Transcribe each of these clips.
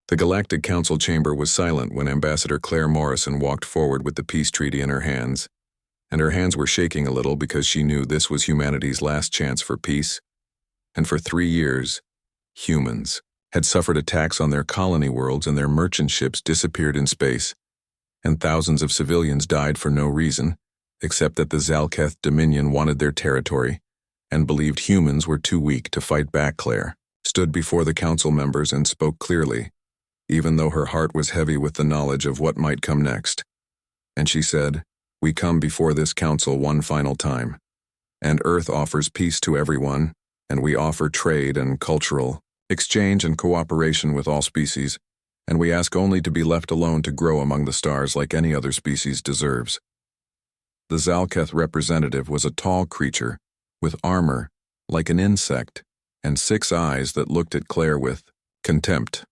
The Galactic Council chamber was silent when Ambassador Claire Morrison walked forward with the peace treaty in her hands, and her hands were shaking a little because she knew this was humanity's last chance for peace. And for 3 years, humans had suffered attacks on their colony worlds and their merchant ships disappeared in space, and thousands of civilians died for no reason, except that the Zalketh Dominion wanted their territory and believed humans were too weak to fight back. Claire stood before the council members and spoke clearly, even though her heart was heavy with the knowledge of what might come next. And she said, "We come before this council one final time, and Earth offers peace to everyone, and we offer trade and cultural exchange and cooperation with all species, and we ask only to be left alone to grow among the stars like any other species deserves." The Zalketh representative was a tall creature, with armor, like an insect, and 6 eyes that looked at Claire with contempt.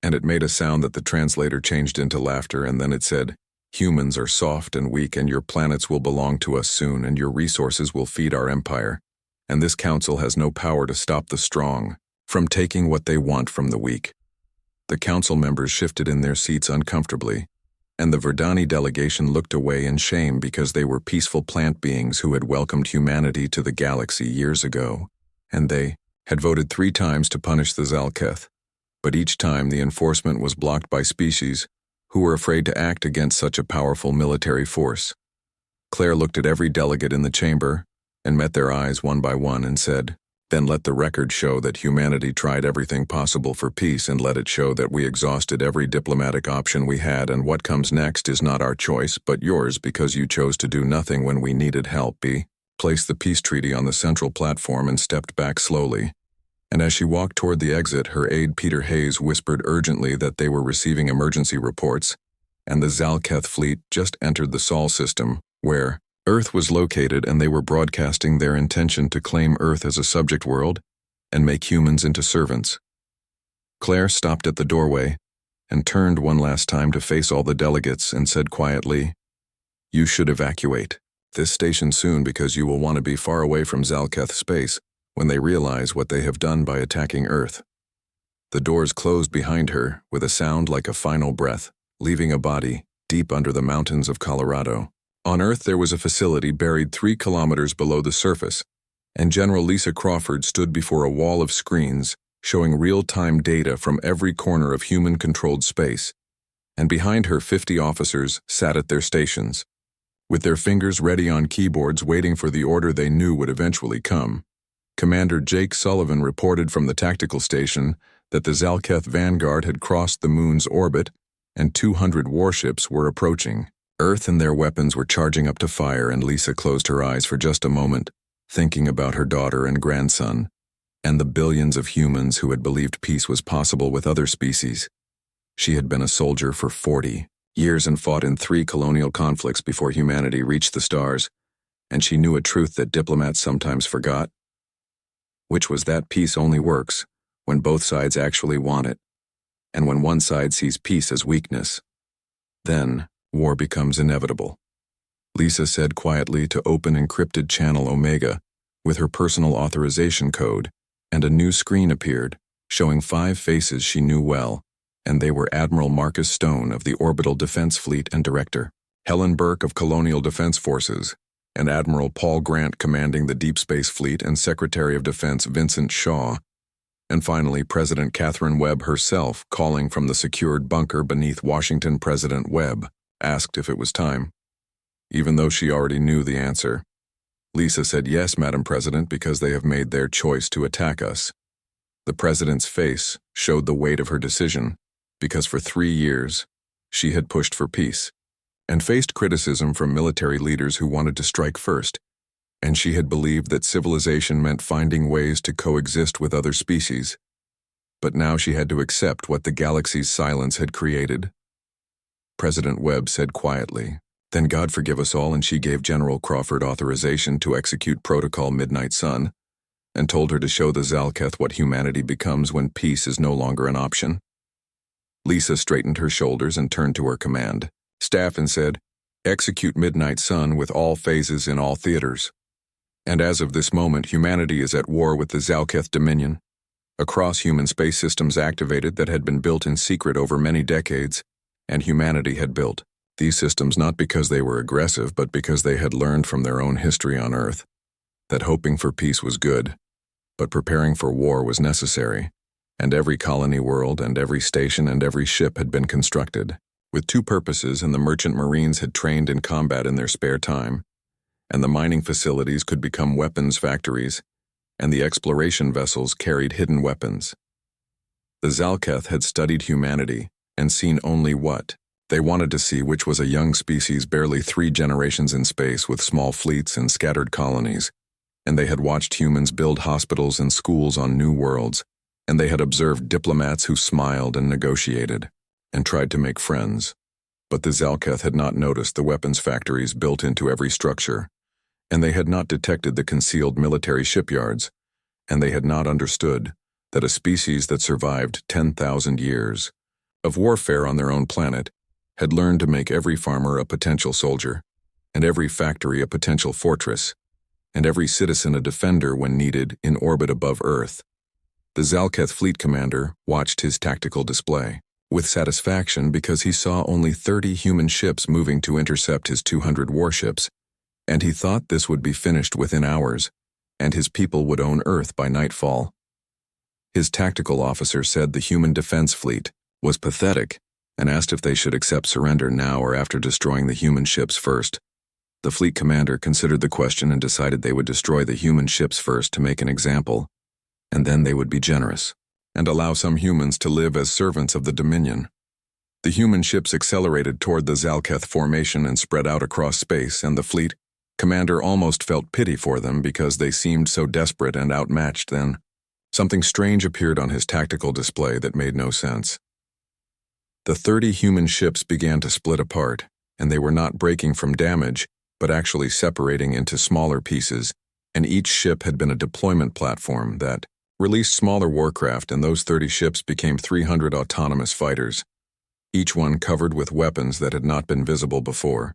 And it made a sound that the translator changed into laughter, and then it said, "Humans are soft and weak, and your planets will belong to us soon, and your resources will feed our empire, and this council has no power to stop the strong from taking what they want from the weak." The council members shifted in their seats uncomfortably, and the Verdani delegation looked away in shame because they were peaceful plant beings who had welcomed humanity to the galaxy years ago, and they had voted 3 times to punish the Zalketh. But each time the enforcement was blocked by species who were afraid to act against such a powerful military force. Claire looked at every delegate in the chamber and met their eyes one by one and said, "Then let the record show that humanity tried everything possible for peace, and let it show that we exhausted every diplomatic option we had, and what comes next is not our choice but yours because you chose to do nothing when we needed help." B. Placed the peace treaty on the central platform and stepped back slowly. And as she walked toward the exit, her aide Peter Hayes whispered urgently that they were receiving emergency reports, and the Zalketh fleet just entered the Sol system, where Earth was located, and they were broadcasting their intention to claim Earth as a subject world and make humans into servants. Claire stopped at the doorway and turned one last time to face all the delegates and said quietly, "You should evacuate this station soon because you will want to be far away from Zalketh space when they realize what they have done by attacking Earth." The doors closed behind her with a sound like a final breath, leaving a body deep under the mountains of Colorado. On Earth there was a facility buried 3 kilometers below the surface, and General Lisa Crawford stood before a wall of screens showing real-time data from every corner of human-controlled space, and behind her 50 officers sat at their stations, with their fingers ready on keyboards waiting for the order they knew would eventually come. Commander Jake Sullivan reported from the tactical station that the Zalketh Vanguard had crossed the moon's orbit and 200 warships were approaching. Earth and their weapons were charging up to fire, and Lisa closed her eyes for just a moment, thinking about her daughter and grandson, and the billions of humans who had believed peace was possible with other species. She had been a soldier for 40 years and fought in 3 colonial conflicts before humanity reached the stars, and she knew a truth that diplomats sometimes forgot, which was that peace only works when both sides actually want it, and when one side sees peace as weakness. Then, war becomes inevitable. Lisa said quietly to open encrypted channel Omega with her personal authorization code, and a new screen appeared, showing 5 faces she knew well, and they were Admiral Marcus Stone of the Orbital Defense Fleet and Director, Helen Burke of Colonial Defense Forces, and Admiral Paul Grant commanding the Deep Space Fleet, and Secretary of Defense Vincent Shaw, and finally President Catherine Webb herself calling from the secured bunker beneath Washington. President Webb asked if it was time, even though she already knew the answer. Lisa said, "Yes, Madam President, because they have made their choice to attack us." The president's face showed the weight of her decision, because for 3 years, she had pushed for peace, and faced criticism from military leaders who wanted to strike first, and she had believed that civilization meant finding ways to coexist with other species. But now she had to accept what the galaxy's silence had created. President Webb said quietly, "Then God forgive us all," and she gave General Crawford authorization to execute Protocol Midnight Sun, and told her to show the Zalketh what humanity becomes when peace is no longer an option. Lisa straightened her shoulders and turned to her command staff and said, "Execute Midnight Sun with all phases in all theaters. And as of this moment, humanity is at war with the Zalketh Dominion. Across human space systems activated that had been built in secret over many decades, and humanity had built these systems not because they were aggressive, but because they had learned from their own history on Earth that hoping for peace was good, but preparing for war was necessary, and every colony world and every station and every ship had been constructed with two purposes, and the merchant marines had trained in combat in their spare time, and the mining facilities could become weapons factories, and the exploration vessels carried hidden weapons. The Zalketh had studied humanity and seen only what they wanted to see, which was a young species barely 3 generations in space with small fleets and scattered colonies, and they had watched humans build hospitals and schools on new worlds, and they had observed diplomats who smiled and negotiated and tried to make friends. But the Zalketh had not noticed the weapons factories built into every structure, and they had not detected the concealed military shipyards, and they had not understood that a species that survived 10,000 years of warfare on their own planet had learned to make every farmer a potential soldier, and every factory a potential fortress, and every citizen a defender when needed in orbit above Earth. The Zalketh fleet commander watched his tactical display with satisfaction because he saw only 30 human ships moving to intercept his 200 warships, and he thought this would be finished within hours, and his people would own Earth by nightfall. His tactical officer said the human defense fleet was pathetic and asked if they should accept surrender now or after destroying the human ships first. The fleet commander considered the question and decided they would destroy the human ships first to make an example, and then they would be generous and allow some humans to live as servants of the Dominion. The human ships accelerated toward the Zalketh formation and spread out across space, and the fleet commander almost felt pity for them because they seemed so desperate and outmatched. Then something strange appeared on his tactical display that made no sense. The 30 human ships began to split apart, and they were not breaking from damage, but actually separating into smaller pieces, and each ship had been a deployment platform that released smaller warcraft, and those 30 ships became 300 autonomous fighters, each one covered with weapons that had not been visible before.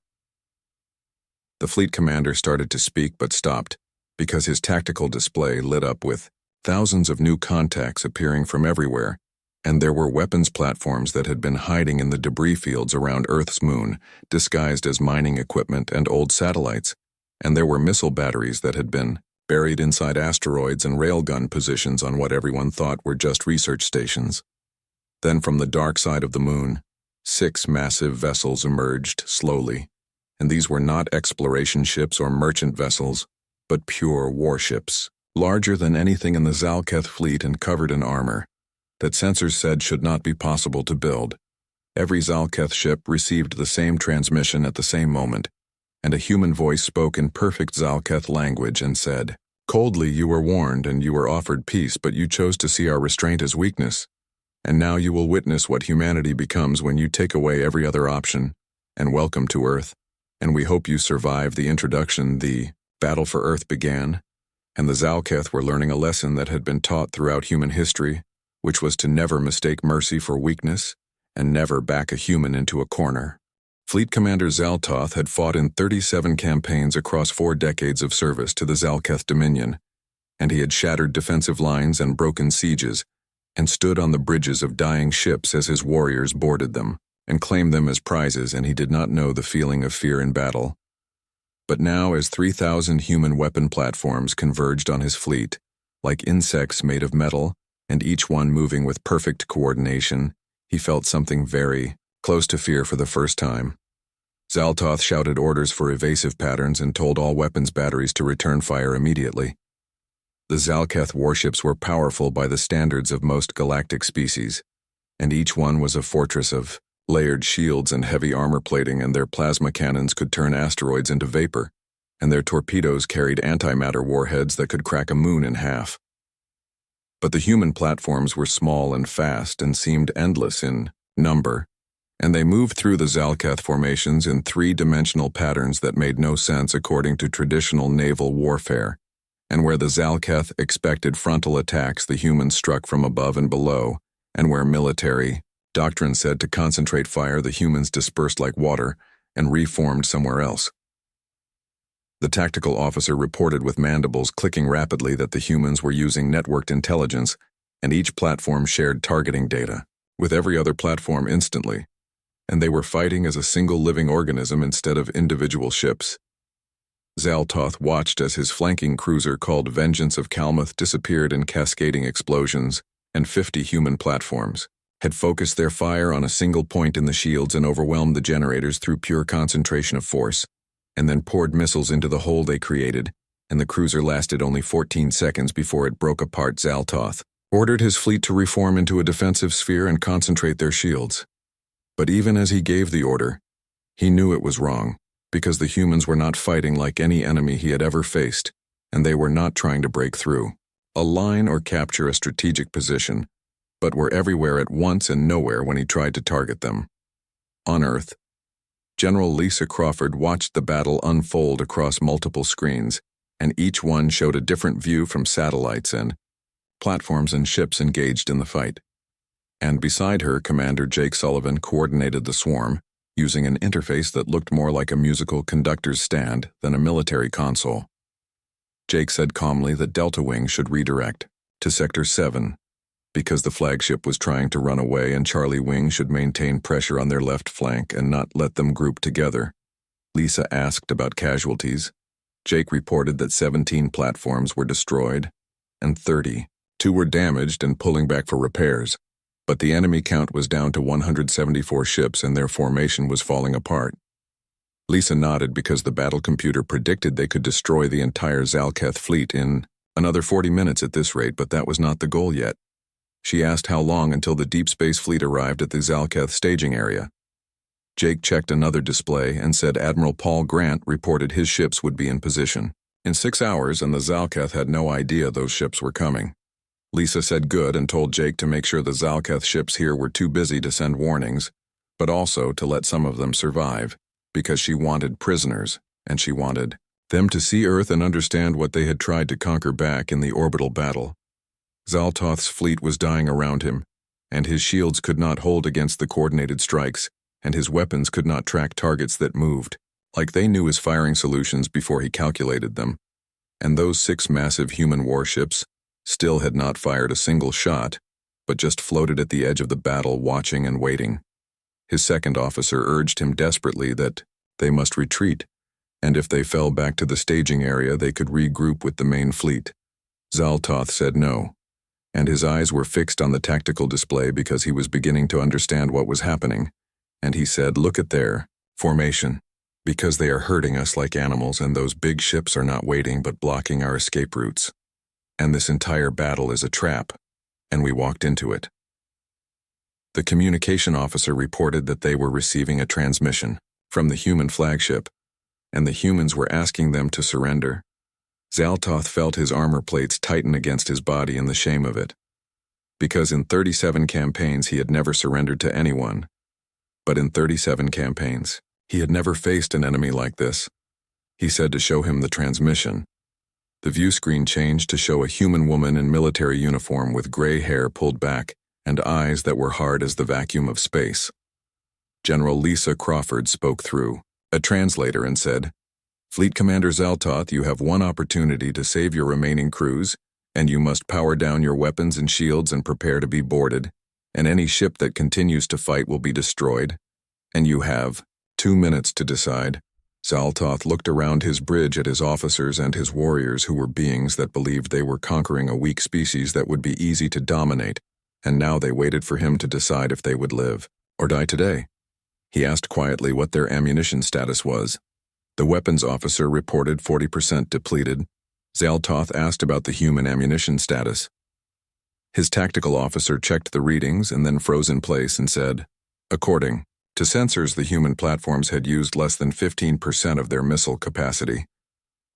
The fleet commander started to speak but stopped because his tactical display lit up with thousands of new contacts appearing from everywhere, and there were weapons platforms that had been hiding in the debris fields around Earth's moon, disguised as mining equipment and old satellites, and there were missile batteries that had been buried inside asteroids and railgun positions on what everyone thought were just research stations. Then from the dark side of the moon, 6 massive vessels emerged slowly, and these were not exploration ships or merchant vessels, but pure warships, larger than anything in the Zalketh fleet and covered in armor that sensors said should not be possible to build. Every Zalketh ship received the same transmission at the same moment, and a human voice spoke in perfect Zalketh language and said, "Coldly you were warned and you were offered peace, but you chose to see our restraint as weakness. And now you will witness what humanity becomes when you take away every other option, and welcome to Earth. And we hope you survive the introduction. The battle for Earth began, and the Zalketh were learning a lesson that had been taught throughout human history, which was to never mistake mercy for weakness and never back a human into a corner. Fleet Commander Zaltoth had fought in 37 campaigns across 4 decades of service to the Zalketh Dominion, and he had shattered defensive lines and broken sieges, and stood on the bridges of dying ships as his warriors boarded them, and claimed them as prizes, and he did not know the feeling of fear in battle. But now, as 3,000 human weapon platforms converged on his fleet, like insects made of metal, and each one moving with perfect coordination, he felt something very close to fear for the first time. Zaltoth shouted orders for evasive patterns and told all weapons batteries to return fire immediately. The Zalketh warships were powerful by the standards of most galactic species, and each one was a fortress of layered shields and heavy armor plating, and their plasma cannons could turn asteroids into vapor, and their torpedoes carried antimatter warheads that could crack a moon in half. But the human platforms were small and fast and seemed endless in number, and they moved through the Zalketh formations in 3-dimensional patterns that made no sense according to traditional naval warfare, and where the Zalketh expected frontal attacks, the humans struck from above and below, and where military doctrine said to concentrate fire, the humans dispersed like water and reformed somewhere else. The tactical officer reported with mandibles clicking rapidly that the humans were using networked intelligence and each platform shared targeting data with every other platform instantly, and they were fighting as a single living organism instead of individual ships. Zaltoth watched as his flanking cruiser called Vengeance of Kalmuth disappeared in cascading explosions, and 50 human platforms had focused their fire on a single point in the shields and overwhelmed the generators through pure concentration of force, and then poured missiles into the hole they created, and the cruiser lasted only 14 seconds before it broke apart. Zaltoth ordered his fleet to reform into a defensive sphere and concentrate their shields. But even as he gave the order, he knew it was wrong, because the humans were not fighting like any enemy he had ever faced, and they were not trying to break through a line or capture a strategic position, but were everywhere at once and nowhere when he tried to target them. On Earth, General Lisa Crawford watched the battle unfold across multiple screens, and each one showed a different view from satellites and platforms and ships engaged in the fight. And beside her, Commander Jake Sullivan coordinated the swarm, using an interface that looked more like a musical conductor's stand than a military console. Jake said calmly that Delta Wing should redirect to Sector 7, because the flagship was trying to run away, and Charlie Wing should maintain pressure on their left flank and not let them group together. Lisa asked about casualties. Jake reported that 17 platforms were destroyed, and 32 were damaged and pulling back for repairs, but the enemy count was down to 174 ships and their formation was falling apart. Lisa nodded because the battle computer predicted they could destroy the entire Zalketh fleet in another 40 minutes at this rate, but that was not the goal yet. She asked how long until the Deep Space Fleet arrived at the Zalketh staging area. Jake checked another display and said Admiral Paul Grant reported his ships would be in position in 6 hours, and the Zalketh had no idea those ships were coming. Lisa said good and told Jake to make sure the Zalketh ships here were too busy to send warnings, but also to let some of them survive, because she wanted prisoners, and she wanted them to see Earth and understand what they had tried to conquer back in the orbital battle. Zaltoth's fleet was dying around him, and his shields could not hold against the coordinated strikes, and his weapons could not track targets that moved, like they knew his firing solutions before he calculated them. And those 6 massive human warships still had not fired a single shot, but just floated at the edge of the battle watching and waiting. His second officer urged him desperately that they must retreat, and if they fell back to the staging area they could regroup with the main fleet. Zaltoth said no, and his eyes were fixed on the tactical display because he was beginning to understand what was happening, and he said, "Look at their formation, because they are herding us like animals, and those big ships are not waiting but blocking our escape routes. And this entire battle is a trap, and we walked into it." The communication officer reported that they were receiving a transmission from the human flagship, and the humans were asking them to surrender. Zaltoth felt his armor plates tighten against his body in the shame of it, because in 37 campaigns he had never surrendered to anyone, but in 37 campaigns he had never faced an enemy like this. He said to show him the transmission. The view screen changed to show a human woman in military uniform with gray hair pulled back and eyes that were hard as the vacuum of space. General Lisa Crawford spoke through a translator and said, "Fleet Commander Zaltoth, you have one opportunity to save your remaining crews, and you must power down your weapons and shields and prepare to be boarded, and any ship that continues to fight will be destroyed, and you have 2 minutes to decide." Zaltoth looked around his bridge at his officers and his warriors, who were beings that believed they were conquering a weak species that would be easy to dominate, and now they waited for him to decide if they would live or die today. He asked quietly what their ammunition status was. The weapons officer reported 40% depleted. Zaltoth asked about the human ammunition status. His tactical officer checked the readings and then froze in place and said, "According to sensors, the human platforms had used less than 15% of their missile capacity,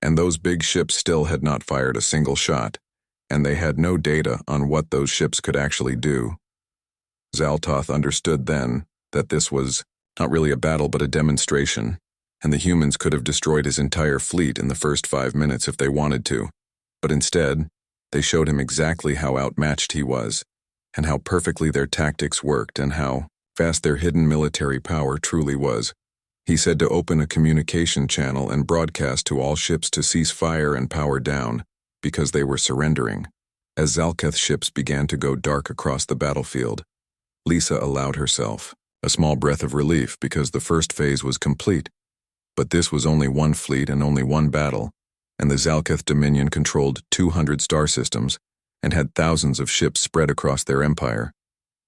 and those big ships still had not fired a single shot, and they had no data on what those ships could actually do." Zaltoth understood then that this was not really a battle but a demonstration, and the humans could have destroyed his entire fleet in the first 5 minutes if they wanted to, but instead, they showed him exactly how outmatched he was, and how perfectly their tactics worked, and how vast their hidden military power truly was. He said to open a communication channel and broadcast to all ships to cease fire and power down, because they were surrendering. As Zalketh ships began to go dark across the battlefield, Lisa allowed herself a small breath of relief because the first phase was complete. But this was only one fleet and only one battle, and the Zalketh Dominion controlled 200 star systems and had thousands of ships spread across their empire.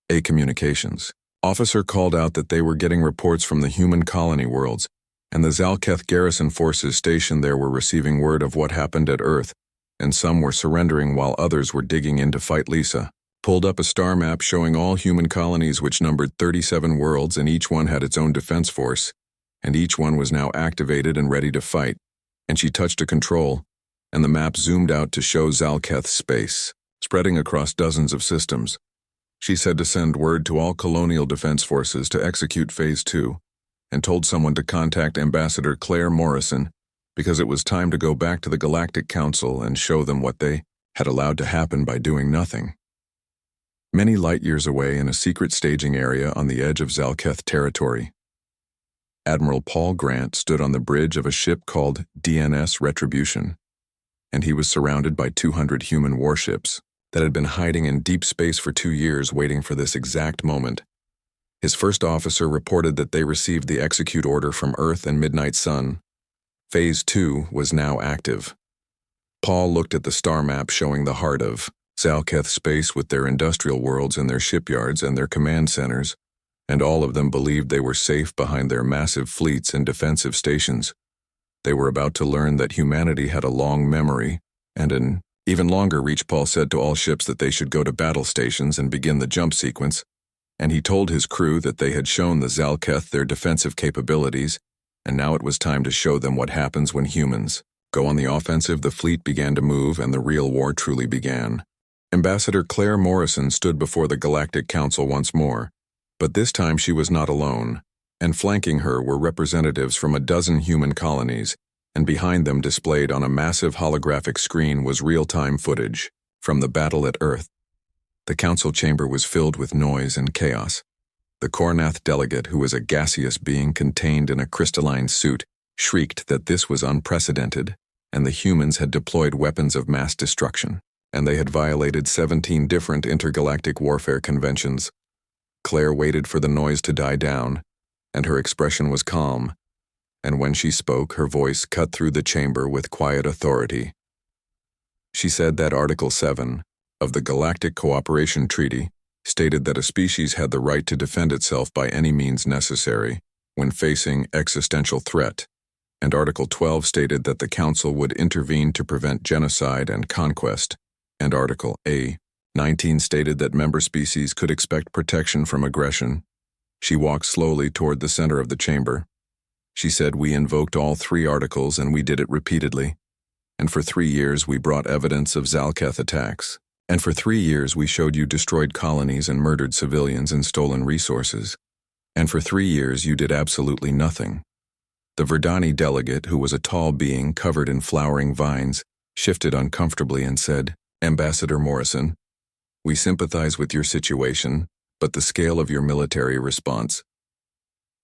A communications officer called out that they were getting reports from the human colony worlds, and the Zalketh garrison forces stationed there were receiving word of what happened at Earth, and some were surrendering while others were digging in to fight. Lisa pulled up a star map showing all human colonies which numbered 37 worlds, and each one had its own defense force, and each one was now activated and ready to fight. And she touched a control, and the map zoomed out to show Zalketh's space, spreading across dozens of systems. She said to send word to all colonial defense forces to execute Phase 2, and told someone to contact Ambassador Claire Morrison because it was time to go back to the Galactic Council and show them what they had allowed to happen by doing nothing. Many light years away in a secret staging area on the edge of Zalketh territory, Admiral Paul Grant stood on the bridge of a ship called DNS Retribution, and he was surrounded by 200 human warships that had been hiding in deep space for 2 years waiting for this exact moment. His first officer reported that they received the execute order from Earth and Midnight Sun. Phase 2 was now active. Paul looked at the star map showing the heart of Zalketh space with their industrial worlds and their shipyards and their command centers, and all of them believed they were safe behind their massive fleets and defensive stations. They were about to learn that humanity had a long memory and an even longer reach. Paul said to all ships that they should go to battle stations and begin the jump sequence, and he told his crew that they had shown the Zalketh their defensive capabilities, and now it was time to show them what happens when humans go on the offensive. The fleet began to move, and the real war truly began. Ambassador Claire Morrison stood before the Galactic Council once more, but this time she was not alone, and flanking her were representatives from a dozen human colonies, and behind them displayed on a massive holographic screen was real-time footage from the battle at Earth. The council chamber was filled with noise and chaos. The Kornath delegate, who was a gaseous being contained in a crystalline suit, shrieked that this was unprecedented, and the humans had deployed weapons of mass destruction, and they had violated 17 different intergalactic warfare conventions. Claire waited for the noise to die down, and her expression was calm, and when she spoke, her voice cut through the chamber with quiet authority. She said that Article 7 of the Galactic Cooperation Treaty stated that a species had the right to defend itself by any means necessary when facing existential threat, and Article 12 stated that the Council would intervene to prevent genocide and conquest, and Article A-19 stated that member species could expect protection from aggression. She walked slowly toward the center of the chamber. She said, "We invoked all 3 articles and we did it repeatedly. And for 3 years we brought evidence of Zalketh attacks. And for 3 years we showed you destroyed colonies and murdered civilians and stolen resources. And for 3 years you did absolutely nothing." The Verdani delegate, who was a tall being covered in flowering vines, shifted uncomfortably and said, "Ambassador Morrison, we sympathize with your situation, but the scale of your military response."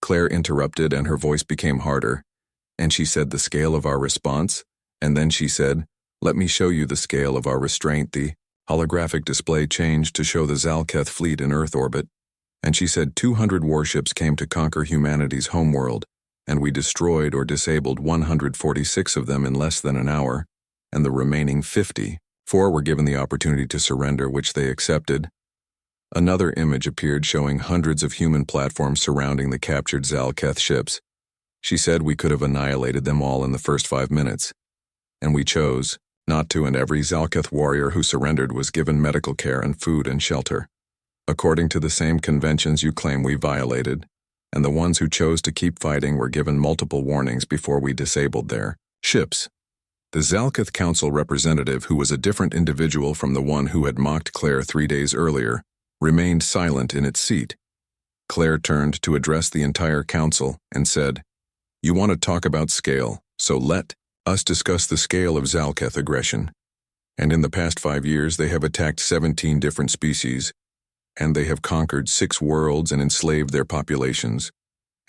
Claire interrupted and her voice became harder, and she said, "The scale of our response?" And then she said, "Let me show you the scale of our restraint." The holographic display changed to show the Zalketh fleet in Earth orbit, and she said 200 warships came to conquer humanity's homeworld, and we destroyed or disabled 146 of them in less than an hour, and the remaining 54 were given the opportunity to surrender, which they accepted. Another image appeared showing hundreds of human platforms surrounding the captured Zalketh ships. She said we could have annihilated them all in the first 5 minutes, and we chose not to, and every Zalketh warrior who surrendered was given medical care and food and shelter, according to the same conventions you claim we violated, and the ones who chose to keep fighting were given multiple warnings before we disabled their ships. The Zalketh Council representative, who was a different individual from the one who had mocked Claire 3 days earlier, remained silent in its seat. Claire turned to address the entire council and said, "You want to talk about scale, so let us discuss the scale of Zalketh aggression. And in the past 5 years they have attacked 17 different species, and they have conquered 6 worlds and enslaved their populations,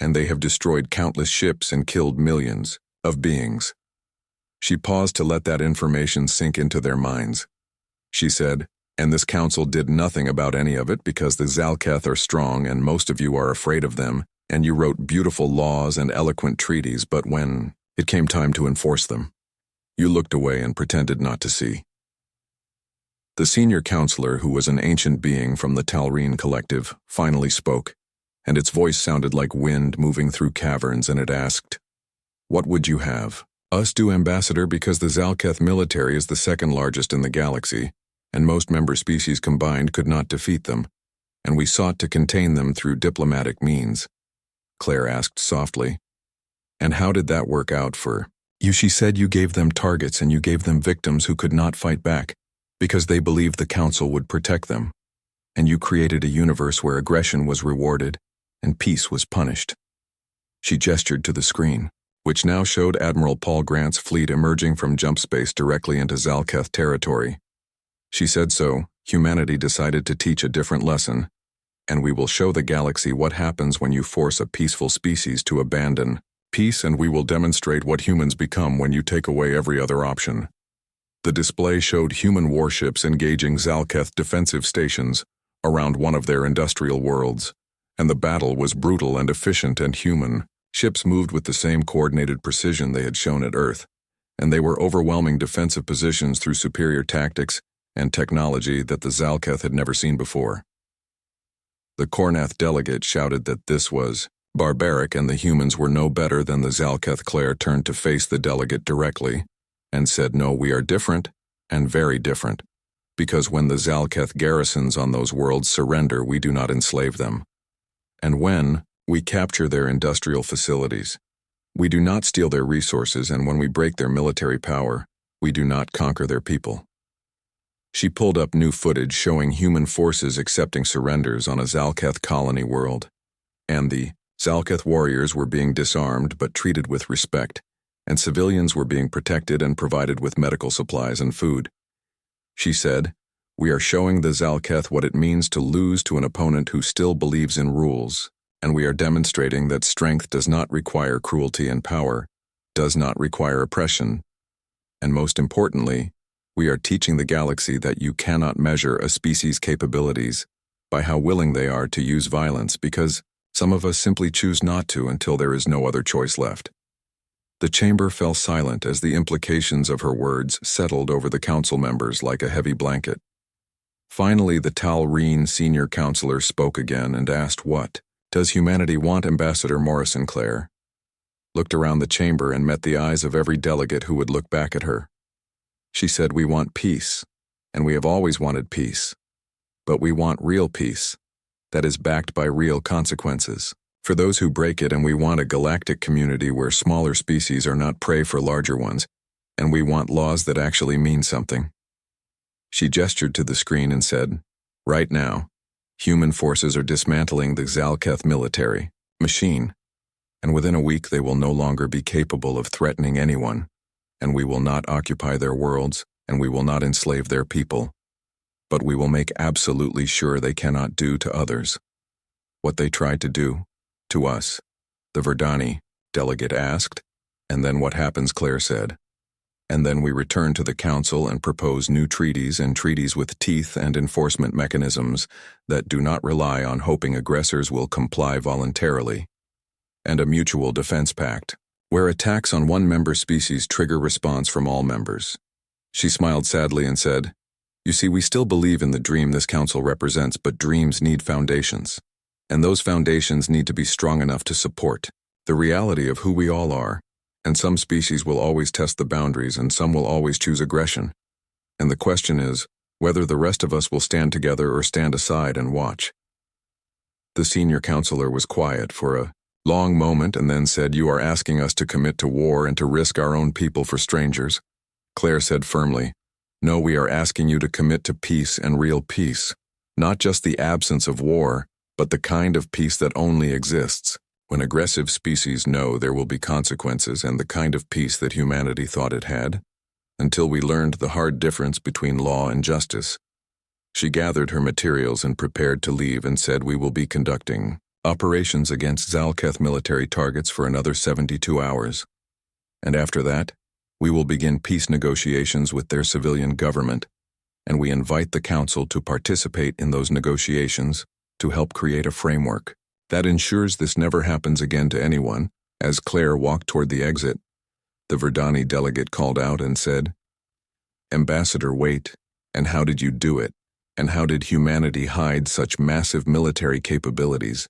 and they have destroyed countless ships and killed millions of beings." She paused to let that information sink into their minds. She said, And this council did nothing about any of it because the Zalketh are strong and most of you are afraid of them, and you wrote beautiful laws and eloquent treaties, but when it came time to enforce them, you looked away and pretended not to see. The senior counselor, who was an ancient being from the Talreen collective, finally spoke, and its voice sounded like wind moving through caverns, and it asked, "What would you have us do, Ambassador, because the Zalketh military is the second largest in the galaxy, and most member species combined could not defeat them, and we sought to contain them through diplomatic means," Claire asked softly. "And how did that work out for you?" She said you gave them targets and you gave them victims who could not fight back, because they believed the council would protect them, and you created a universe where aggression was rewarded and peace was punished. She gestured to the screen, which now showed Admiral Paul Grant's fleet emerging from jump space directly into Zalketh territory. She said, "So, humanity decided to teach a different lesson, and we will show the galaxy what happens when you force a peaceful species to abandon peace, and we will demonstrate what humans become when you take away every other option." The display showed human warships engaging Zalketh defensive stations around one of their industrial worlds, and the battle was brutal and efficient and human. Ships moved with the same coordinated precision they had shown at Earth, and they were overwhelming defensive positions through superior tactics and technology that the Zalketh had never seen before. The Kornath delegate shouted that this was barbaric and the humans were no better than the Zalketh. Claire turned to face the delegate directly and said, "No, we are different, and very different, because when the Zalketh garrisons on those worlds surrender, we do not enslave them. And when we capture their industrial facilities, we do not steal their resources, and when we break their military power, we do not conquer their people." She pulled up new footage showing human forces accepting surrenders on a Zalketh colony world, and the Zalketh warriors were being disarmed but treated with respect, and civilians were being protected and provided with medical supplies and food. She said, "We are showing the Zalketh what it means to lose to an opponent who still believes in rules, and we are demonstrating that strength does not require cruelty and power, does not require oppression, and most importantly, we are teaching the galaxy that you cannot measure a species' capabilities by how willing they are to use violence, because some of us simply choose not to until there is no other choice left." The chamber fell silent as the implications of her words settled over the council members like a heavy blanket. Finally, the Talreen senior counselor spoke again and asked, "What does humanity want, Ambassador Morrison?" Claire looked around the chamber and met the eyes of every delegate who would look back at her. She said, "We want peace, and we have always wanted peace, but we want real peace that is backed by real consequences for those who break it, and we want a galactic community where smaller species are not prey for larger ones, and we want laws that actually mean something." She gestured to the screen and said, "Right now, human forces are dismantling the Zalketh military machine, and within a week they will no longer be capable of threatening anyone, and we will not occupy their worlds, and we will not enslave their people, but we will make absolutely sure they cannot do to others what they tried to do to us," the Verdani delegate asked. "And then what happens?" Claire said. "And then we return to the council and propose new treaties, and treaties with teeth and enforcement mechanisms that do not rely on hoping aggressors will comply voluntarily, and a mutual defense pact where attacks on one member species trigger response from all members." She smiled sadly and said, "You see, we still believe in the dream this council represents, but dreams need foundations, and those foundations need to be strong enough to support the reality of who we all are, and some species will always test the boundaries and some will always choose aggression, and the question is whether the rest of us will stand together or stand aside and watch." The senior counselor was quiet for a long moment and then said, "You are asking us to commit to war and to risk our own people for strangers?" Claire said firmly, "No, we are asking you to commit to peace and real peace, not just the absence of war, but the kind of peace that only exists when aggressive species know there will be consequences, and the kind of peace that humanity thought it had, until we learned the hard difference between law and justice." She gathered her materials and prepared to leave and said, "We will be conducting operations against Zalketh military targets for another 72 hours. And after that, we will begin peace negotiations with their civilian government, and we invite the Council to participate in those negotiations to help create a framework that ensures this never happens again to anyone. As Claire walked toward the exit, the Verdani delegate called out and said, "Ambassador, wait, and how did you do it? And how did humanity hide such massive military capabilities?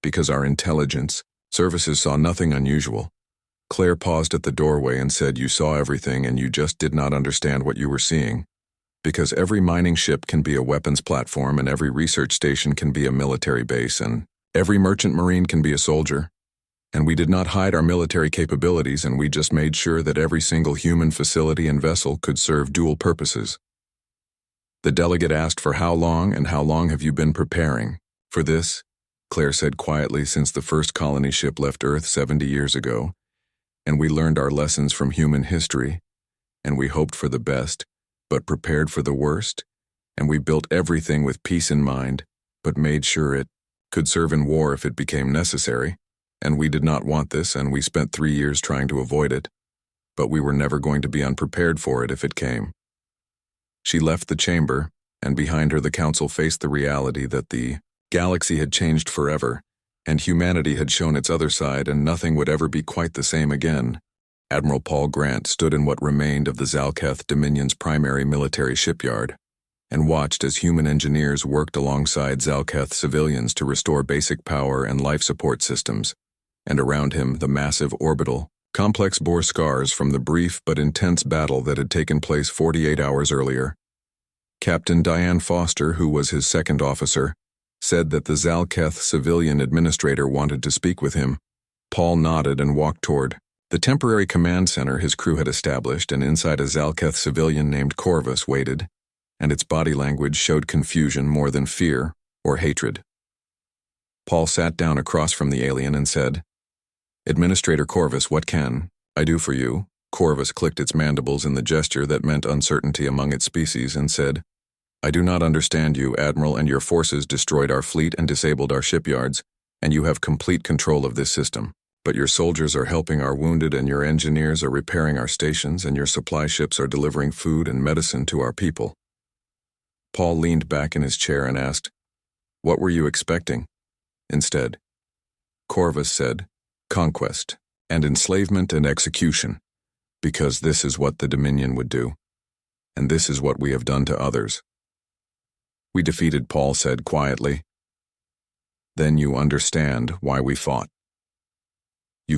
Because our intelligence services saw nothing unusual." Claire paused at the doorway and said, "You saw everything and you just did not understand what you were seeing. Because every mining ship can be a weapons platform and every research station can be a military base and every merchant marine can be a soldier. And we did not hide our military capabilities, and we just made sure that every single human facility and vessel could serve dual purposes." The delegate asked for how long, and how long have you been preparing for this? Claire said quietly, "Since the first colony ship left Earth 70 years ago, and we learned our lessons from human history, and we hoped for the best, but prepared for the worst, and we built everything with peace in mind, but made sure it could serve in war if it became necessary. And we did not want this, and we spent 3 years trying to avoid it, but we were never going to be unprepared for it if it came." She left the chamber, and behind her the Council faced the reality that the galaxy had changed forever, and humanity had shown its other side, and nothing would ever be quite the same again. Admiral Paul Grant stood in what remained of the Zalketh Dominion's primary military shipyard, and watched as human engineers worked alongside Zalketh civilians to restore basic power and life support systems. And around him, the massive orbital complex bore scars from the brief but intense battle that had taken place 48 hours earlier. Captain Diane Foster, who was his second officer, said that the Zalketh civilian administrator wanted to speak with him. Paul nodded and walked toward the temporary command center his crew had established, and inside a Zalketh civilian named Corvus waited, and its body language showed confusion more than fear or hatred. Paul sat down across from the alien and said, "Administrator Corvus, what can I do for you?" Corvus clicked its mandibles in the gesture that meant uncertainty among its species and said, "I do not understand you, Admiral, and your forces destroyed our fleet and disabled our shipyards, and you have complete control of this system. But your soldiers are helping our wounded, and your engineers are repairing our stations, and your supply ships are delivering food and medicine to our people." Paul leaned back in his chair and asked, "What were you expecting?" Instead, Corvus said, "Conquest, and enslavement and execution, because this is what the Dominion would do, and this is what we have done to others." "We defeated," Paul said quietly. "Then you understand why we fought."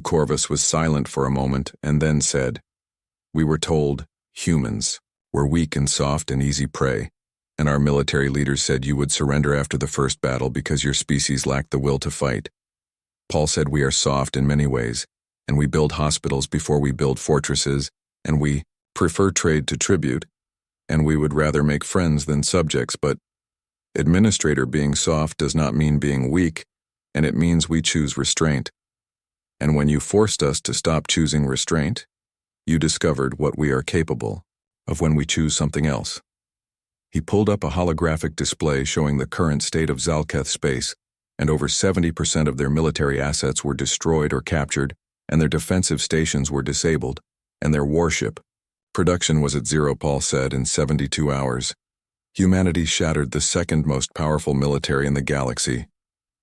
Corvus was silent for a moment and then said, "We were told humans were weak and soft and easy prey, and our military leaders said you would surrender after the first battle because your species lacked the will to fight." Paul said, "We are soft in many ways, and we build hospitals before we build fortresses, and we prefer trade to tribute, and we would rather make friends than subjects, but administrator, being soft does not mean being weak, and it means we choose restraint. And when you forced us to stop choosing restraint, you discovered what we are capable of when we choose something else." He pulled up a holographic display showing the current state of Zalketh space, and over 70% of their military assets were destroyed or captured, and their defensive stations were disabled, and their warship production was at zero, Paul said, in 72 hours. Humanity shattered the second most powerful military in the galaxy,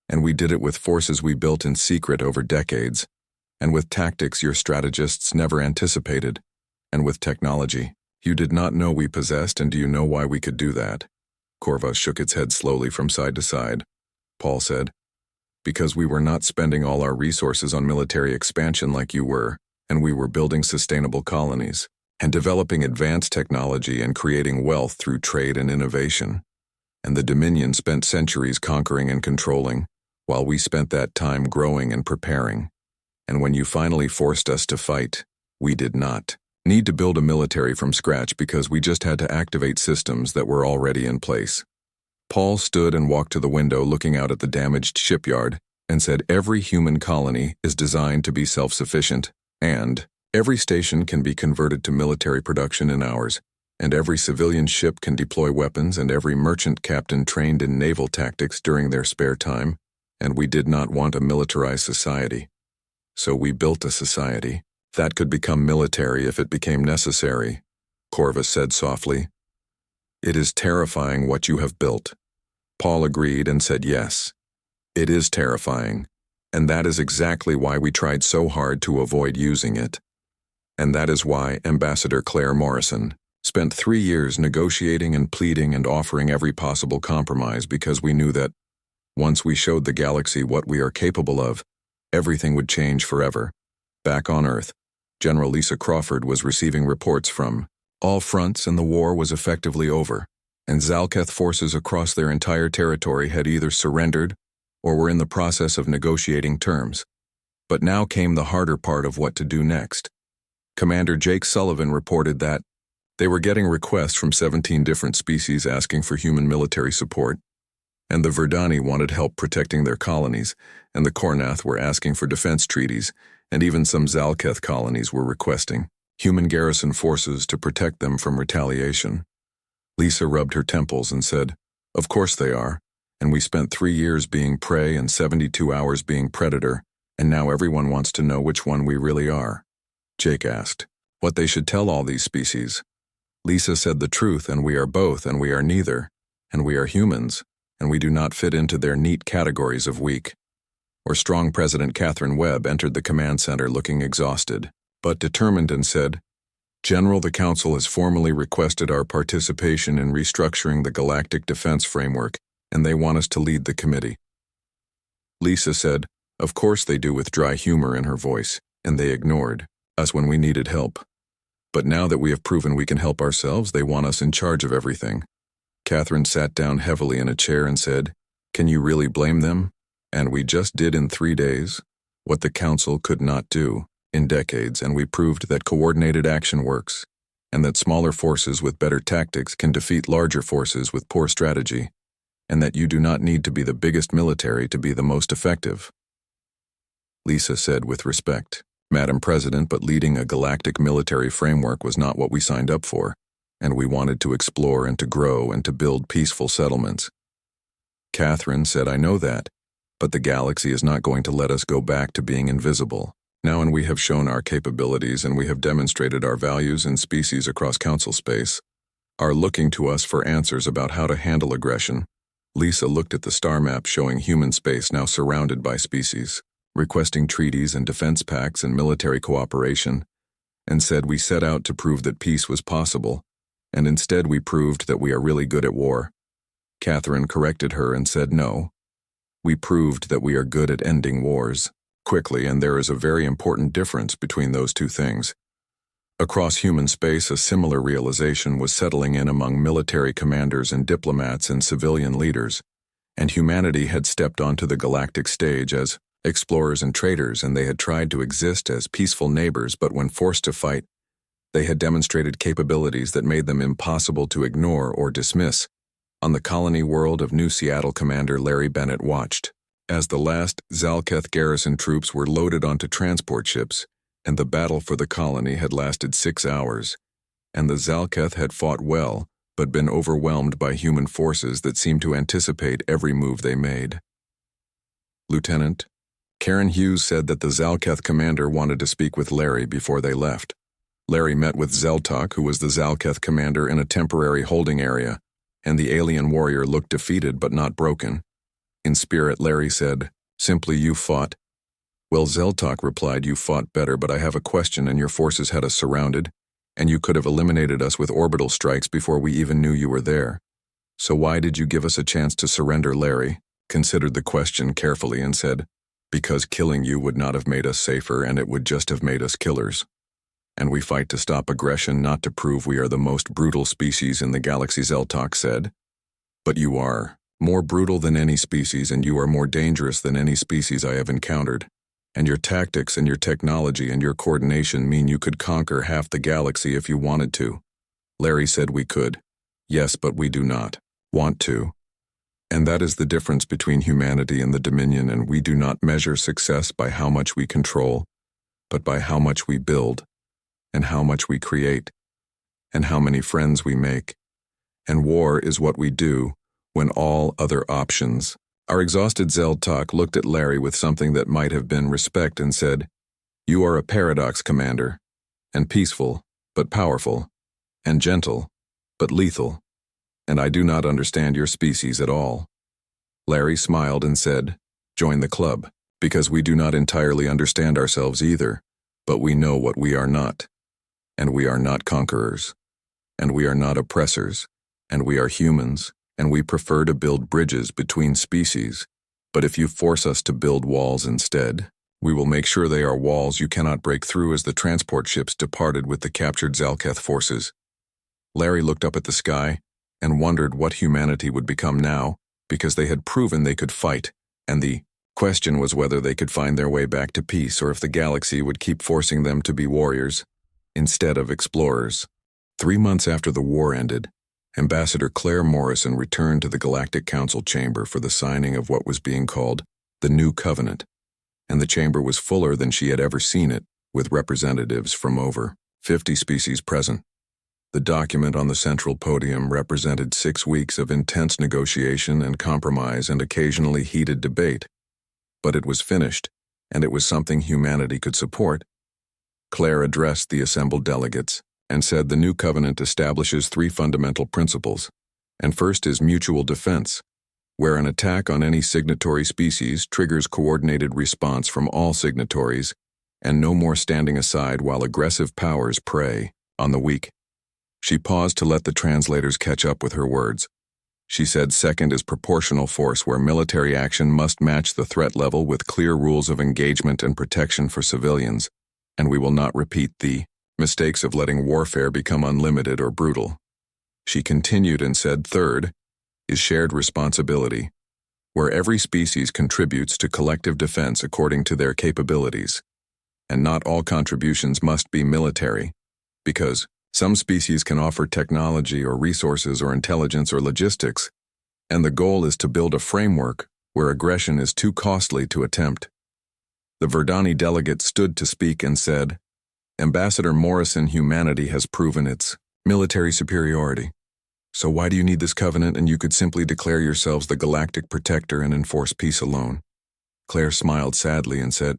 and we did it with forces we built in secret over decades, and with tactics your strategists never anticipated, and with technology you did not know we possessed. And do you know why we could do that?" Corvus shook its head slowly from side to side. Paul said, "Because we were not spending all our resources on military expansion like you were, and we were building sustainable colonies, and developing advanced technology and creating wealth through trade and innovation. And the Dominion spent centuries conquering and controlling, while we spent that time growing and preparing. And when you finally forced us to fight, we did not need to build a military from scratch because we just had to activate systems that were already in place." Paul stood and walked to the window looking out at the damaged shipyard and said, "Every human colony is designed to be self-sufficient, and every station can be converted to military production in hours, and every civilian ship can deploy weapons, and every merchant captain trained in naval tactics during their spare time, and we did not want a militarized society. So we built a society that could become military if it became necessary," Corvus said softly. It is terrifying what you have built. Paul agreed and said yes. It is terrifying, and that is exactly why we tried so hard to avoid using it. And that is why Ambassador Claire Morrison spent 3 years negotiating and pleading and offering every possible compromise, because we knew that once we showed the galaxy what we are capable of, everything would change forever. Back on Earth, General Lisa Crawford was receiving reports from all fronts, and the war was effectively over, and Zalketh forces across their entire territory had either surrendered or were in the process of negotiating terms. But now came the harder part of what to do next. Commander Jake Sullivan reported that they were getting requests from 17 different species asking for human military support, and the Verdani wanted help protecting their colonies, and the Kornath were asking for defense treaties, and even some Zalketh colonies were requesting human garrison forces to protect them from retaliation. Lisa rubbed her temples and said, "Of course they are, and we spent 3 years being prey and 72 hours being predator, and now everyone wants to know which one we really are." Jake asked what they should tell all these species. Lisa said the truth, and we are both, and we are neither, and we are humans, and we do not fit into their neat categories of weak or strong. President Catherine Webb entered the command center looking exhausted, but determined, and said, "General, the Council has formally requested our participation in restructuring the Galactic Defense Framework, and they want us to lead the committee." Lisa said, "Of course they do," with dry humor in her voice, "and they ignored us when we needed help. But now that we have proven we can help ourselves, they want us in charge of everything." Catherine sat down heavily in a chair and said, "Can you really blame them? And we just did in 3 days what the Council could not do in decades, and we proved that coordinated action works, and that smaller forces with better tactics can defeat larger forces with poor strategy, and that you do not need to be the biggest military to be the most effective." Lisa said with respect, "Madam President, but leading a galactic military framework was not what we signed up for, and we wanted to explore and to grow and to build peaceful settlements." Catherine said, "I know that, but the galaxy is not going to let us go back to being invisible. Now, and we have shown our capabilities, and we have demonstrated our values, and species across Council space are looking to us for answers about how to handle aggression." Lisa looked at the star map showing human space now surrounded by species requesting treaties and defense pacts and military cooperation, and said, "We set out to prove that peace was possible, and instead we proved that we are really good at war." Catherine corrected her and said, "No, we proved that we are good at ending wars quickly, and there is a very important difference between those two things." Across human space, a similar realization was settling in among military commanders and diplomats and civilian leaders, and humanity had stepped onto the galactic stage as explorers and traders, and they had tried to exist as peaceful neighbors, but when forced to fight, they had demonstrated capabilities that made them impossible to ignore or dismiss. On the colony world of New Seattle, Commander Larry Bennett watched as the last Zalketh garrison troops were loaded onto transport ships, and the battle for the colony had lasted 6 hours, and the Zalketh had fought well, but been overwhelmed by human forces that seemed to anticipate every move they made. Lieutenant Karen Hughes said that the Zalketh commander wanted to speak with Larry before they left. Larry met with Zeltok, who was the Zalketh commander, in a temporary holding area, and the alien warrior looked defeated but not broken. In spirit, Larry said, "Simply, you fought." Well, Zeltok replied, "You fought better, but I have a question, and your forces had us surrounded, and you could have eliminated us with orbital strikes before we even knew you were there. So why did you give us a chance to surrender?" Larry considered the question carefully and said, "Because killing you would not have made us safer, and it would just have made us killers. And we fight to stop aggression, not to prove we are the most brutal species in the galaxy," Zeltok said. "But you are more brutal than any species, and you are more dangerous than any species I have encountered. And your tactics and your technology and your coordination mean you could conquer half the galaxy if you wanted to." Larry said, "We could. Yes, but we do not want to. And that is the difference between humanity and the Dominion, and we do not measure success by how much we control, but by how much we build, and how much we create, and how many friends we make. And war is what we do when all other options are exhausted." Zeltok looked at Larry with something that might have been respect and said, "You are a paradox, Commander, and peaceful, but powerful, and gentle, but lethal. And I do not understand your species at all. Larry smiled and said, "Join the club, because we do not entirely understand ourselves either, but we know what we are not. And we are not conquerors. And we are not oppressors. And we are humans, and we prefer to build bridges between species. But if you force us to build walls instead, we will make sure they are walls you cannot break through." As the transport ships departed with the captured Zalketh forces, Larry looked up at the sky and wondered what humanity would become now, because they had proven they could fight, and the question was whether they could find their way back to peace or if the galaxy would keep forcing them to be warriors instead of explorers. 3 months after the war ended, Ambassador Claire Morrison returned to the Galactic Council chamber for the signing of what was being called the New Covenant, and the chamber was fuller than she had ever seen it, with representatives from over 50 species present. The document on the central podium represented 6 weeks of intense negotiation and compromise and occasionally heated debate. But it was finished, and it was something humanity could support. Claire addressed the assembled delegates and said the new covenant establishes 3 fundamental principles, and first is mutual defense, where an attack on any signatory species triggers coordinated response from all signatories, and no more standing aside while aggressive powers prey on the weak. She paused to let the translators catch up with her words. She said second is proportional force, where military action must match the threat level with clear rules of engagement and protection for civilians, and we will not repeat the mistakes of letting warfare become unlimited or brutal. She continued and said third is shared responsibility, where every species contributes to collective defense according to their capabilities, and not all contributions must be military, because some species can offer technology or resources or intelligence or logistics, and the goal is to build a framework where aggression is too costly to attempt. The Verdani delegate stood to speak and said, "Ambassador Morrison, humanity has proven its military superiority. So why do you need this covenant, and you could simply declare yourselves the galactic protector and enforce peace alone?" Claire smiled sadly and said,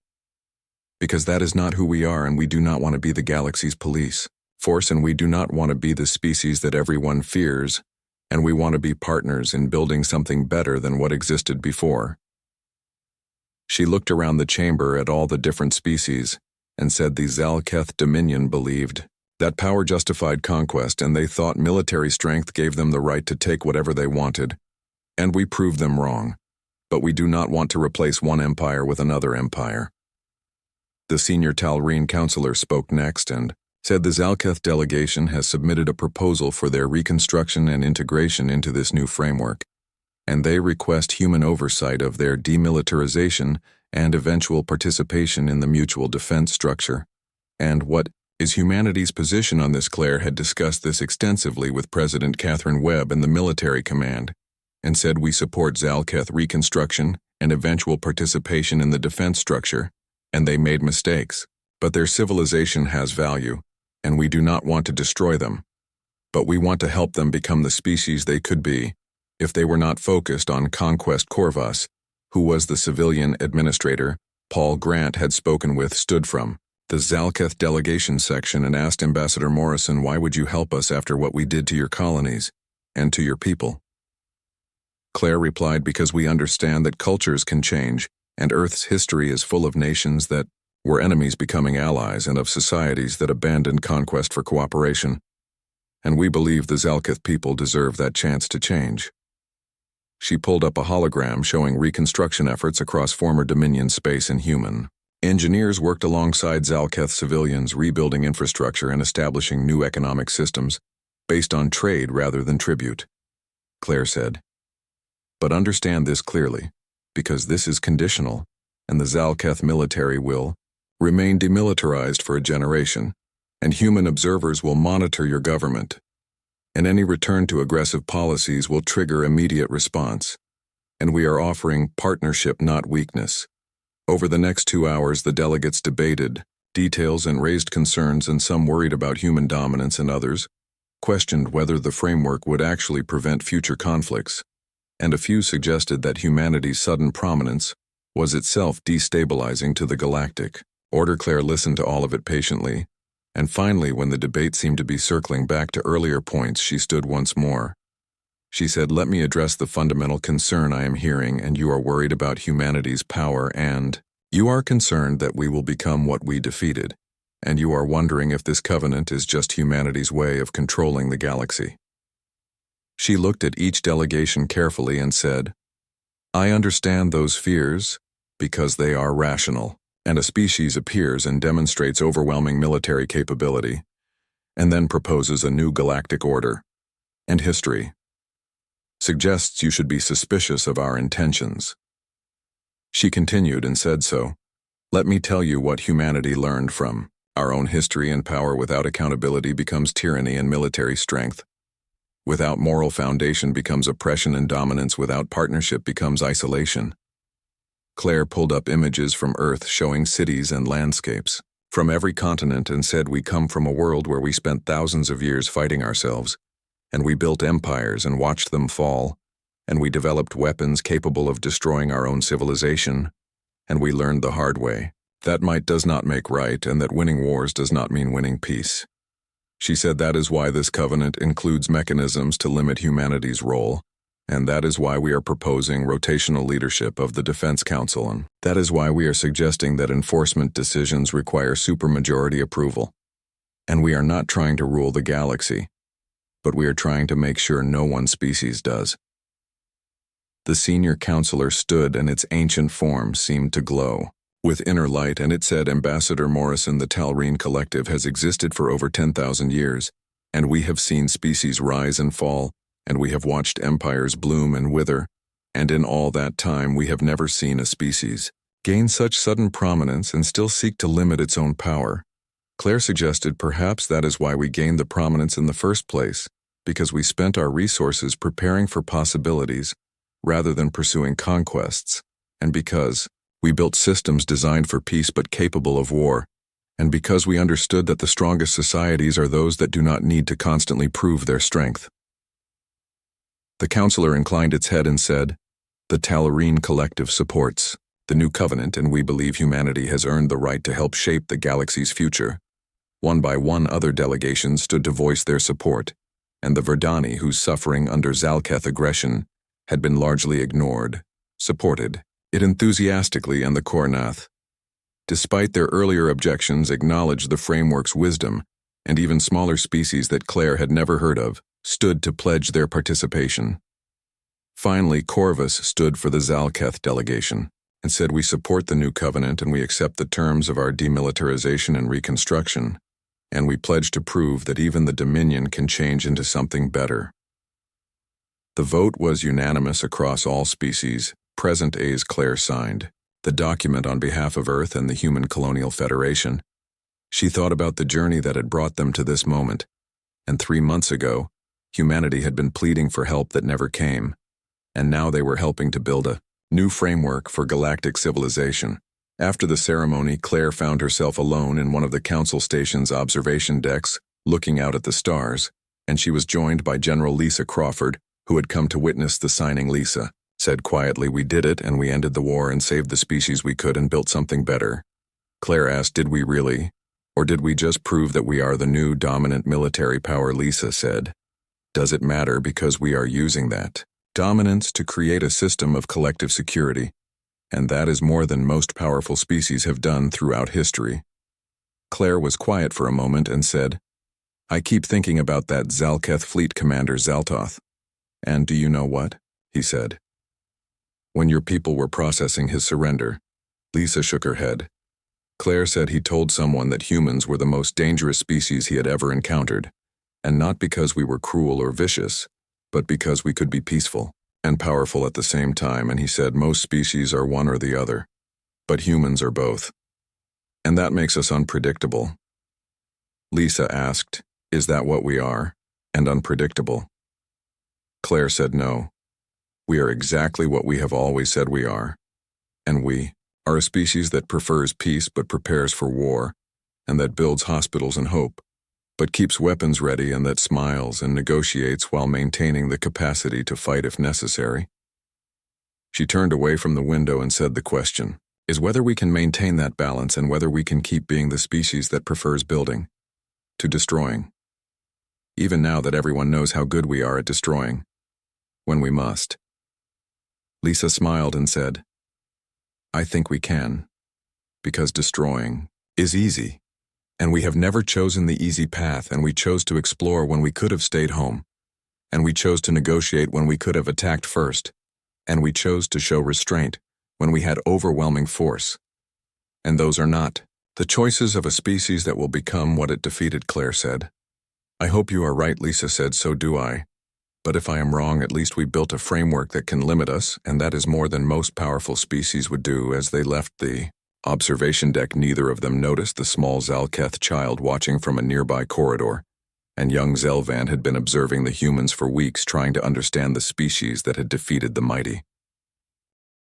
"Because that is not who we are, and we do not want to be the galaxy's police force, and we do not want to be the species that everyone fears, and we want to be partners in building something better than what existed before." She looked around the chamber at all the different species and said the Zalketh Dominion believed that power justified conquest, and they thought military strength gave them the right to take whatever they wanted. And we proved them wrong, but we do not want to replace one empire with another empire. The senior Talreen counselor spoke next and said the Zalketh delegation has submitted a proposal for their reconstruction and integration into this new framework, and they request human oversight of their demilitarization and eventual participation in the mutual defense structure. And what is humanity's position on this? Claire had discussed this extensively with President Catherine Webb and the military command, and said we support Zalketh reconstruction and eventual participation in the defense structure, and they made mistakes, but their civilization has value, and we do not want to destroy them, but we want to help them become the species they could be if they were not focused on conquest. Corvus, who was the civilian administrator Paul Grant had spoken with, stood from the Zalketh delegation section and asked Ambassador Morrison, "Why would you help us after what we did to your colonies and to your people?" Claire replied, "Because we understand that cultures can change, and Earth's history is full of nations that were enemies becoming allies and of societies that abandoned conquest for cooperation, and we believe the Zalketh people deserve that chance to change." She pulled up a hologram showing reconstruction efforts across former Dominion space and human. Engineers worked alongside Zalketh civilians, rebuilding infrastructure and establishing new economic systems based on trade rather than tribute, Claire said. But understand this clearly, because this is conditional, and the Zalketh military will remain demilitarized for a generation, and human observers will monitor your government, and any return to aggressive policies will trigger immediate response, and we are offering partnership, not weakness. Over the next 2 hours, the delegates debated details and raised concerns, and some worried about human dominance and others questioned whether the framework would actually prevent future conflicts, and a few suggested that humanity's sudden prominence was itself destabilizing to the galactic order. Claire listened to all of it patiently, and finally, when the debate seemed to be circling back to earlier points, she stood once more. She said, "Let me address the fundamental concern I am hearing, and you are worried about humanity's power and you are concerned that we will become what we defeated, and you are wondering if this covenant is just humanity's way of controlling the galaxy." She looked at each delegation carefully and said, "I understand those fears because they are rational, and a species appears and demonstrates overwhelming military capability, and then proposes a new galactic order, and history suggests you should be suspicious of our intentions." She continued and said so. "Let me tell you what humanity learned from our own history, and power without accountability becomes tyranny and military strength. Without moral foundation becomes oppression, and dominance without partnership becomes isolation." Claire pulled up images from Earth showing cities and landscapes from every continent and said, "We come from a world where we spent thousands of years fighting ourselves, and we built empires and watched them fall, and we developed weapons capable of destroying our own civilization, and we learned the hard way that might does not make right, and that winning wars does not mean winning peace." She said that is why this covenant includes mechanisms to limit humanity's role, and that is why we are proposing rotational leadership of the Defense Council, and that is why we are suggesting that enforcement decisions require supermajority approval. And we are not trying to rule the galaxy, but we are trying to make sure no one species does. The senior counselor stood, and its ancient form seemed to glow with inner light, and it said, "Ambassador Morrison, the Talrine Collective has existed for over 10,000 years, and we have seen species rise and fall, and we have watched empires bloom and wither, and in all that time we have never seen a species gain such sudden prominence and still seek to limit its own power." Claire suggested perhaps that is why we gained the prominence in the first place, because we spent our resources preparing for possibilities rather than pursuing conquests, and because we built systems designed for peace but capable of war, and because we understood that the strongest societies are those that do not need to constantly prove their strength. The counselor inclined its head and said, "The Talrine Collective supports the new covenant, and we believe humanity has earned the right to help shape the galaxy's future." One by one, other delegations stood to voice their support, and the Verdani, whose suffering under Zalketh aggression had been largely ignored, supported it enthusiastically, and the Kornath, despite their earlier objections, acknowledged the framework's wisdom, and even smaller species that Claire had never heard of stood to pledge their participation. Finally, Corvus stood for the Zalketh delegation and said, "We support the new covenant, and we accept the terms of our demilitarization and reconstruction, and we pledge to prove that even the Dominion can change into something better." The vote was unanimous across all species present as Claire signed the document on behalf of Earth and the Human Colonial Federation. She thought about the journey that had brought them to this moment, and 3 months ago, humanity had been pleading for help that never came, and now they were helping to build a new framework for galactic civilization. After the ceremony, Claire found herself alone in one of the council station's observation decks, looking out at the stars, and she was joined by General Lisa Crawford, who had come to witness the signing. Lisa said quietly, "We did it, and we ended the war and saved the species we could and built something better." Claire asked, "Did we really? Or did we just prove that we are the new dominant military power?" Lisa said, "Does it matter, because we are using that dominance to create a system of collective security, and that is more than most powerful species have done throughout history." Claire was quiet for a moment and said, "I keep thinking about that Zalketh fleet commander Zaltoth. And do you know what he said when your people were processing his surrender?" Lisa shook her head. Claire said he told someone that humans were the most dangerous species he had ever encountered, and not because we were cruel or vicious, but because we could be peaceful and powerful at the same time, and he said most species are one or the other, but humans are both. And that makes us unpredictable. Lisa asked, "Is that what we are, and unpredictable?" Claire said no. We are exactly what we have always said we are, and we are a species that prefers peace but prepares for war, and that builds hospitals and hope, but keeps weapons ready, and that smiles and negotiates while maintaining the capacity to fight if necessary. She turned away from the window and said, "The question is whether we can maintain that balance, and whether we can keep being the species that prefers building to destroying. Even now that everyone knows how good we are at destroying, when we must. Lisa smiled and said, I think we can, because destroying is easy. And we have never chosen the easy path, and we chose to explore when we could have stayed home. And we chose to negotiate when we could have attacked first. And we chose to show restraint when we had overwhelming force. And those are not the choices of a species that will become what it defeated, Claire said. I hope you are right, Lisa said, so do I. But if I am wrong, at least we built a framework that can limit us, and that is more than most powerful species would do. As they left the observation deck, neither of them noticed the small Zalketh child watching from a nearby corridor, and young Zelvan had been observing the humans for weeks, trying to understand the species that had defeated the mighty.